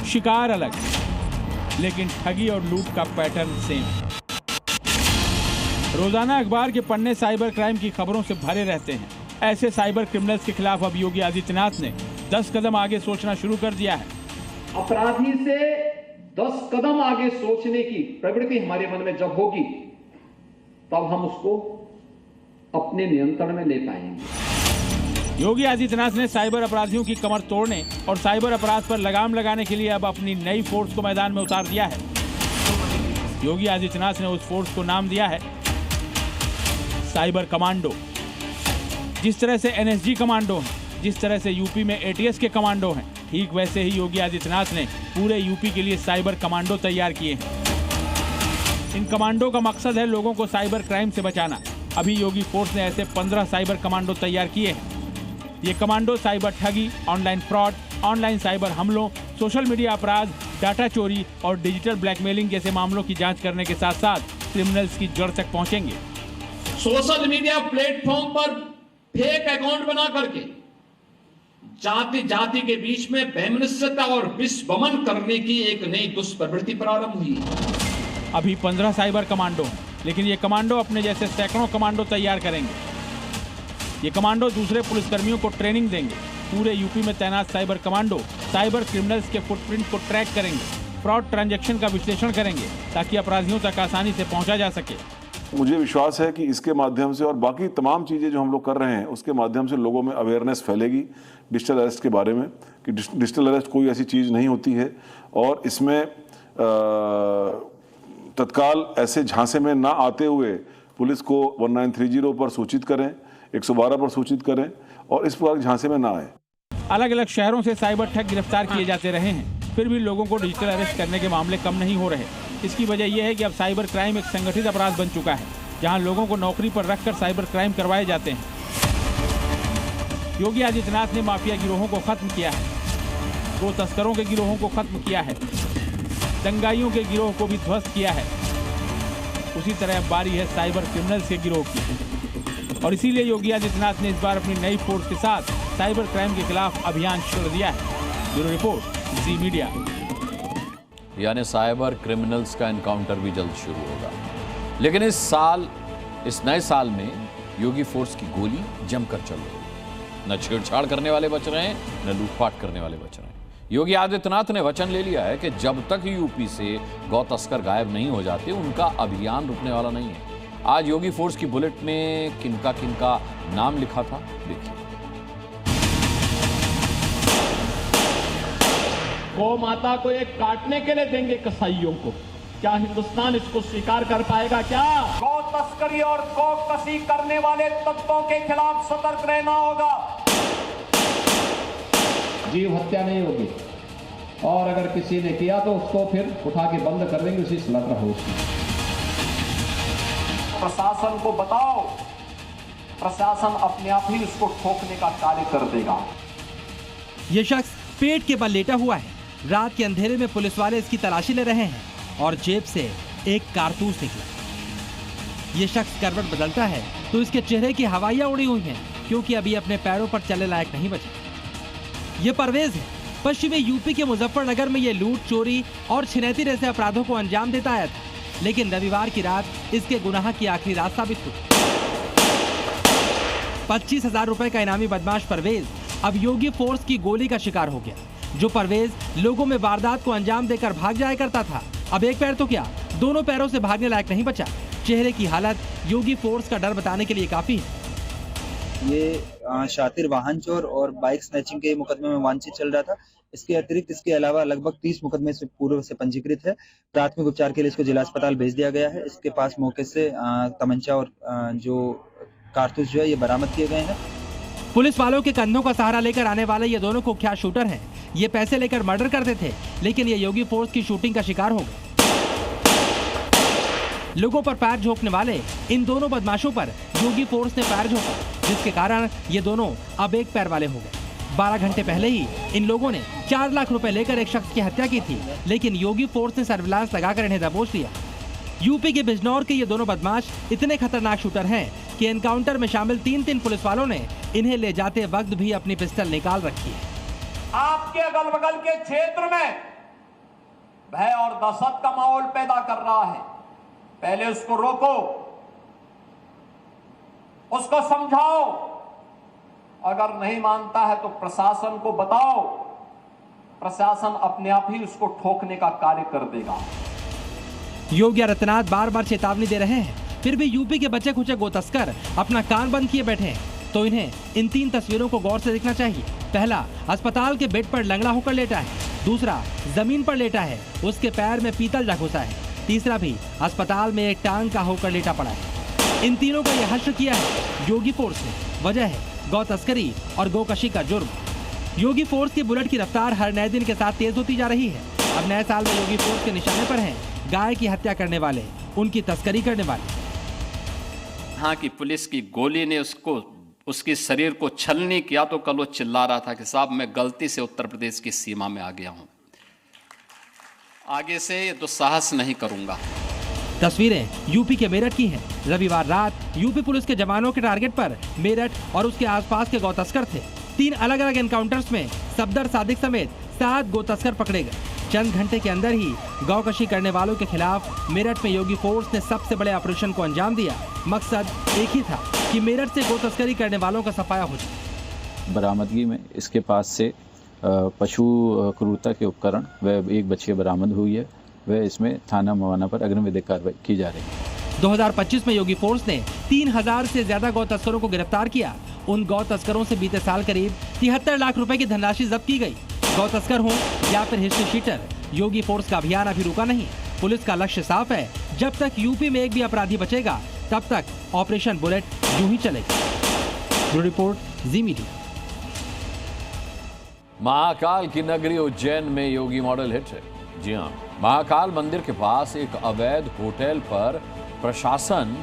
शिकार अलग, लेकिन ठगी और लूट का पैटर्न सेम। रोजाना अखबार के पन्ने साइबर क्राइम की खबरों से भरे रहते हैं। ऐसे साइबर क्रिमिनल्स के खिलाफ अब योगी आदित्यनाथ ने 10 कदम आगे सोचना शुरू कर दिया है। अपराधी से 10 कदम आगे सोचने की प्रवृत्ति हमारे मन में जब होगी, तब हम उसको अपने नियंत्रण में ले पाएंगे। योगी आदित्यनाथ ने साइबर अपराधियों की कमर तोड़ने और साइबर अपराध पर लगाम लगाने के लिए अब अपनी नई फोर्स को मैदान में उतार दिया है। योगी आदित्यनाथ ने उस फोर्स को नाम दिया है साइबर कमांडो। जिस तरह से एनएसजी कमांडो हैं, जिस तरह से यूपी में एटीएस के कमांडो हैं, ठीक वैसे ही योगी आदित्यनाथ ने पूरे यूपी के लिए साइबर कमांडो तैयार किए हैं। इन कमांडो का मकसद है लोगों को साइबर क्राइम से बचाना। अभी योगी फोर्स ने ऐसे 15 साइबर कमांडो तैयार किए हैं। ये कमांडो साइबर ठगी, ऑनलाइन फ्रॉड, ऑनलाइन साइबर हमलों, सोशल मीडिया अपराध, डाटा चोरी और डिजिटल ब्लैकमेलिंग जैसे मामलों की जांच करने के साथ साथ क्रिमिनल्स की जड़ तक पहुंचेंगे। सोशल मीडिया प्लेटफॉर्म पर फेक अकाउंट बना करके जाति जाति के बीच में वैमनस्यता और विषवमन करने की एक नई दुष्प्रवृत्ति प्रारंभ हुई है। अभी 15 साइबर कमांडो हैं, लेकिन ये कमांडो अपने जैसे सैकड़ों कमांडो तैयार करेंगे। ये कमांडो दूसरे पुलिसकर्मियों को ट्रेनिंग देंगे। पूरे यूपी में तैनात साइबर कमांडो साइबर क्रिमिनल्स के फुटप्रिंट को ट्रैक करेंगे, फ्रॉड ट्रांजैक्शन का विश्लेषण करेंगे ताकि अपराधियों तक आसानी से पहुंचा जा सके। मुझे विश्वास है कि इसके माध्यम से और बाकी तमाम चीज़ें जो हम लोग कर रहे हैं उसके माध्यम से लोगों में अवेयरनेस फैलेगी डिजिटल अरेस्ट के बारे में, कि डिजिटल अरेस्ट कोई ऐसी चीज़ नहीं होती है और इसमें तत्काल ऐसे झांसे में ना आते हुए पुलिस को 1930 पर सूचित करें, 112 पर सूचित करें और इस प्रकार झांसे में ना आए। अलग अलग शहरों से साइबर ठग गिरफ्तार किए जाते रहे हैं, फिर भी लोगों को डिजिटल अरेस्ट करने के मामले कम नहीं हो रहे। इसकी वजह यह है कि अब साइबर क्राइम एक संगठित अपराध बन चुका है, जहां लोगों को नौकरी पर रखकर साइबर क्राइम करवाए जाते हैं। योगी आदित्यनाथ ने माफिया गिरोहों को खत्म किया है, गो तस्करों के गिरोहों को खत्म किया है, दंगाइयों के गिरोह को भी ध्वस्त किया है। उसी तरह अब बारी है साइबर क्रिमिनल्स के गिरोह की, और इसीलिए योगी आदित्यनाथ ने इस बार अपनी नई फोर्स के साथ साइबर क्राइम के खिलाफ अभियान शुरू किया है। ब्यूरो रिपोर्ट, जी मीडिया। यानी साइबर क्रिमिनल्स का एनकाउंटर भी जल्द शुरू होगा। लेकिन इस नए साल में योगी फोर्स की गोली जमकर चल रही है। न छेड़छाड़ करने वाले बच रहे हैं, न लूटपाट करने वाले बच रहे हैं। योगी आदित्यनाथ ने वचन ले लिया है कि जब तक यूपी से गौ तस्कर गायब नहीं हो जाते, उनका अभियान रुकने वाला नहीं है। आज योगी फोर्स की बुलेट में किनका किनका नाम लिखा था, देखिए। गौ माता को एक काटने के लिए देंगे कसाईयों को, क्या हिंदुस्तान इसको स्वीकार कर पाएगा? क्या गौ तस्करी और गौ कसी करने वाले तत्वों के खिलाफ सतर्क रहना होगा। जीव हत्या नहीं होगी, और अगर किसी ने किया तो उसको फिर उठा के बंद कर देंगे उसी स्लटर हाउस में। प्रशासन को बताओ, प्रशासन अपने आप ही उसको ठोकने का कार्य कर देगा। ये शख्स पेट के बल लेटा हुआ है। रात के अंधेरे में पुलिस वाले इसकी तलाशी ले रहे हैं और जेब से एक कारतूस निकला। ये शख्स करवट बदलता है तो इसके चेहरे की हवाइयां उड़ी हुई हैं, क्योंकि अभी अपने पैरों पर चलने लायक नहीं बचा। ये परवेज है। पश्चिमी यूपी के मुजफ्फरनगर में ये लूट, चोरी और छिनैती जैसे अपराधों को अंजाम देता आया था, लेकिन रविवार की रात इसके गुनाह की आखिरी रात साबित हुई। 25,000 रुपए का इनामी बदमाश परवेज अब योगी फोर्स की गोली का शिकार हो गया। जो परवेज लोगों में वारदात को अंजाम देकर भाग जाया करता था, अब एक पैर तो क्या, दोनों पैरों से भागने लायक नहीं बचा। चेहरे की हालत योगी फोर्स का डर बताने के लिए काफी है। ये शातिर वाहन चोर और बाइक स्नैचिंग के मुकदमे में वांछित चल रहा था। इसके अतिरिक्त इसके अलावा लगभग 30 मुकदमे से पूर्व से पंजीकृत है। प्राथमिक उपचार के लिए इसको जिला अस्पताल भेज दिया गया है। इसके पास मौके से तमंचा और जो कारतूस जो है ये बरामद किए गए हैं। पुलिस वालों के कंधों का सहारा लेकर आने वाले ये दोनों कुख्यात शूटर हैं। ये पैसे लेकर मर्डर करते थे, लेकिन ये योगी फोर्स की शूटिंग का शिकार हो गए। लोगों पर पैर झोंकने वाले इन दोनों बदमाशों पर योगी फोर्स ने पैर झोंका, जिसके कारण ये दोनों अब एक पैर वाले हो गए। 12 घंटे पहले ही इन लोगों ने 4 लाख रुपए लेकर एक शख्स की हत्या की थी, लेकिन योगी फोर्स ने सर्विलांस लगाकर इन्हें दबोच लिया। यूपी के बिजनौर के ये दोनों बदमाश इतने खतरनाक शूटर हैं कि एनकाउंटर में शामिल 3 पुलिस वालों ने इन्हें ले जाते वक्त भी अपनी पिस्टल निकाल रखी है। आपके अगल बगल के क्षेत्र में भय और दहशत का माहौल पैदा कर रहा है। पहले उसको रोको, उसको समझाओ, अगर नहीं मानता है तो प्रशासन को बताओ, प्रशासन अपने आप ही उसको ठोकने का कार्य कर देगा। योगी आदित्यनाथ बार बार चेतावनी दे रहे हैं, फिर भी यूपी के बचे खुचे गो तस्कर अपना कान बंद किए बैठे हैं। तो इन्हें इन 3 तस्वीरों को गौर से देखना चाहिए। पहला, अस्पताल के बेड पर लंगड़ा होकर लेटा है। दूसरा, जमीन पर लेटा है, उसके पैर में पीतल जा घुसा है। तीसरा भी अस्पताल में एक टांग का होकर लेटा पड़ा है। इन तीनों का यह हश्र किया है योगी फोर्स ने। वजह है गौ तस्करी और गोकशी का जुर्म। योगी फोर्स की बुलेट की रफ्तार हर नए दिन के साथ तेज होती जा रही है। अब नए साल में योगी फोर्स के निशाने पर हैं गाय की हत्या करने वाले, उनकी तस्करी करने वाले। यहाँ की पुलिस की गोली ने उसके शरीर को छलनी किया तो कल वो चिल्ला रहा था कि साहब मैं गलती से उत्तर प्रदेश की सीमा में आ गया हूँ, आगे से ये दुस्साहस नहीं करूंगा। तस्वीरें यूपी के मेरठ की हैं। रविवार रात यूपी पुलिस के जवानों के टारगेट पर मेरठ और उसके आसपास के गौ तस्कर थे। 3 अलग अलग एनकाउंटर्स में सफदर सादिक समेत 7 गौ तस्कर पकड़े गए। चंद घंटे के अंदर ही गौकशी करने वालों के खिलाफ मेरठ में योगी फोर्स ने सबसे बड़े ऑपरेशन को अंजाम दिया। मकसद एक ही था कि मेरठ से गौ तस्करी करने वालों का सफाया हो जाए। बरामदगी में इसके पास से पशु क्रूरता के उपकरण व एक बच्ची बरामद हुई है। वह इसमें थाना मवाना पर अग्रिम विधिक कार्रवाई की जा रही है। 2025 में योगी फोर्स ने 3000 से ज्यादा गौ तस्करों को गिरफ्तार किया। उन गौ तस्करों से बीते साल करीब 73 लाख रुपए की धनराशि जब्त की गई। गौ तस्कर हो या फिर हिस्ट्री शीटर, योगी फोर्स का अभियान अभी रुका नहीं। पुलिस का लक्ष्य साफ है, जब तक यूपी में एक भी अपराधी बचेगा तब तक ऑपरेशन बुलेट यूं ही चलेगा। ब्यूरो रिपोर्ट, जी मीडिया। महाकाल की नगरी उज्जैन में योगी मॉडल हिट है। जी हाँ, महाकाल मंदिर के पास एक अवैध होटल पर प्रशासन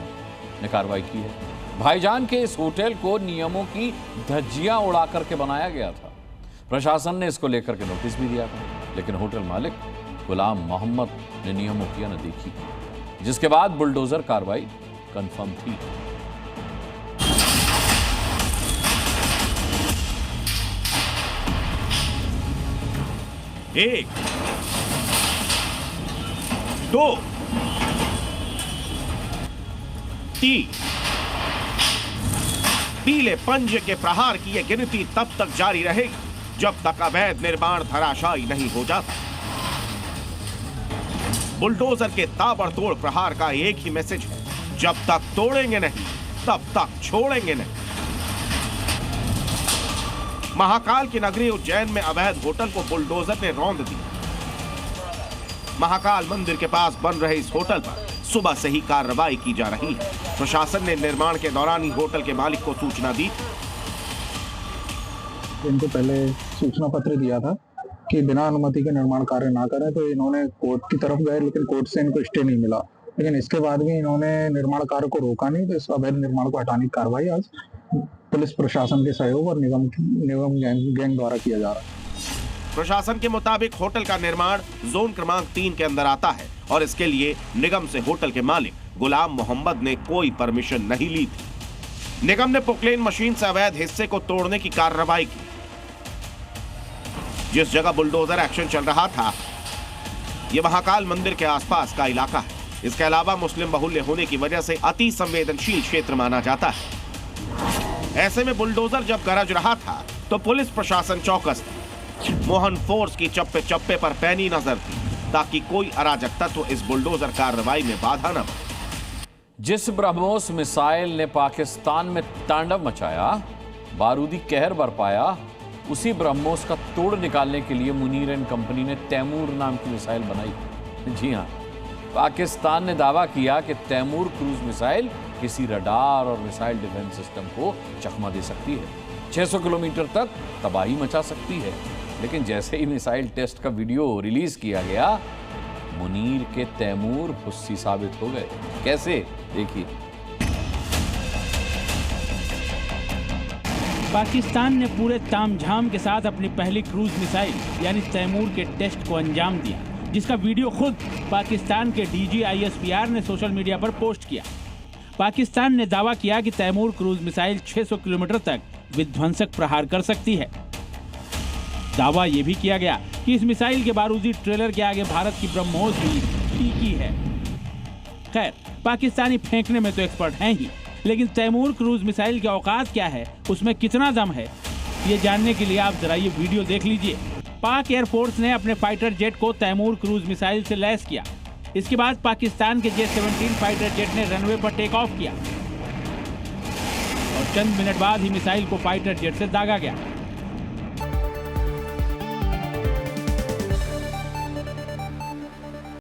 ने कार्रवाई की है। भाईजान के इस होटल को नियमों की धज्जियां उड़ा करके बनाया गया था। प्रशासन ने इसको लेकर के नोटिस भी दिया था, लेकिन होटल मालिक गुलाम मोहम्मद ने नियमों की अनदेखी की, जिसके बाद बुलडोजर कार्रवाई कंफर्म थी। एक, दो, तीन। पीले पंजे के प्रहार की यह गिनती तब तक जारी रहेगी जब तक अवैध निर्माण धराशायी नहीं हो जाता। बुलडोजर के ताबड़तोड़ प्रहार का एक ही मैसेज है, जब तक तोड़ेंगे नहीं तब तक छोड़ेंगे नहीं। महाकाल की नगरी उज्जैन में अवैध होटल को बुलडोजर ने रौंद दिया। महाकाल मंदिर के पास बन रहे इस होटल पर सुबह से ही कार्रवाई की जा रही है। प्रशासन ने निर्माण के दौरान ही होटल के मालिक को सूचना दी। इनको पहले सूचना पत्र दिया था कि बिना अनुमति के निर्माण कार्य ना करें, तो इन्होंने कोर्ट की तरफ गए, लेकिन कोर्ट से इनको स्टे नहीं मिला। लेकिन इसके बाद भी इन्होंने निर्माण कार्य को रोका नहीं, तो इस अवैध निर्माण को हटाने की कार्रवाई आज पुलिस प्रशासन के सहयोग और निगम गैंग द्वारा किया जा रहा है। प्रशासन के मुताबिक होटल का निर्माण जोन क्रमांक 3 के अंदर आता है और इसके लिए निगम से होटल के मालिक गुलाम मोहम्मद ने कोई परमिशन नहीं ली थी। निगम ने पोक्लेन मशीन से अवैध हिस्से को तोड़ने की कार्रवाई की। जिस जगह बुलडोजर एक्शन चल रहा था, यह महाकाल मंदिर के आसपास का इलाका है। इसके अलावा मुस्लिम बहुल्य होने की वजह से अति संवेदनशील क्षेत्र माना जाता है। ऐसे में बुलडोजर जब गरज रहा था तो पुलिस प्रशासन चौकस था। मोहन फोर्स की चप्पे चप्पे पर पैनी नजर थी ताकि कोई अराजक तत्व इस बुलडोजर कार्रवाई में बाधा न बने। जिस ब्रह्मोस मिसाइल ने पाकिस्तान में तांडव मचाया, बारूदी कहर बरपाया, उसी ब्रह्मोस का तोड़ निकालने के लिए मुनीर एंड कंपनी ने तैमूर नाम की मिसाइल बनाई। जी हां, पाकिस्तान ने दावा किया कि तैमूर क्रूज मिसाइल किसी रडार और मिसाइल डिफेंस सिस्टम को चकमा दे सकती है, 600 किलोमीटर तक तबाही मचा सकती है। लेकिन जैसे ही मिसाइल टेस्ट का वीडियो रिलीज किया गया, मुनीर के तैमूर हुस्सी साबित हो गए। कैसे, देखिए। पाकिस्तान ने पूरे तामझाम के साथ अपनी पहली क्रूज मिसाइल यानी तैमूर के टेस्ट को अंजाम दिया, जिसका वीडियो खुद पाकिस्तान के डीजी ISPR ने सोशल मीडिया पर पोस्ट किया। पाकिस्तान ने दावा किया कि तैमूर क्रूज मिसाइल 600 किलोमीटर तक विध्वंसक प्रहार कर सकती है। दावा यह भी किया गया कि इस मिसाइल के बारूदी ट्रेलर के आगे भारत की ब्रह्मोस भी फीकी है। खैर, पाकिस्तानी फेंकने में तो एक्सपर्ट हैं ही, लेकिन तैमूर क्रूज मिसाइल की औकात क्या है, उसमें कितना दम है, ये जानने के लिए आप जरा ये वीडियो देख लीजिए। पाक एयरफोर्स ने अपने फाइटर जेट को तैमूर क्रूज मिसाइल से लैस किया। इसके बाद पाकिस्तान के J-17 फाइटर जेट ने रनवे पर टेक ऑफ किया। और चंद मिनट बाद ही मिसाइल को फाइटर जेट से दागा गया।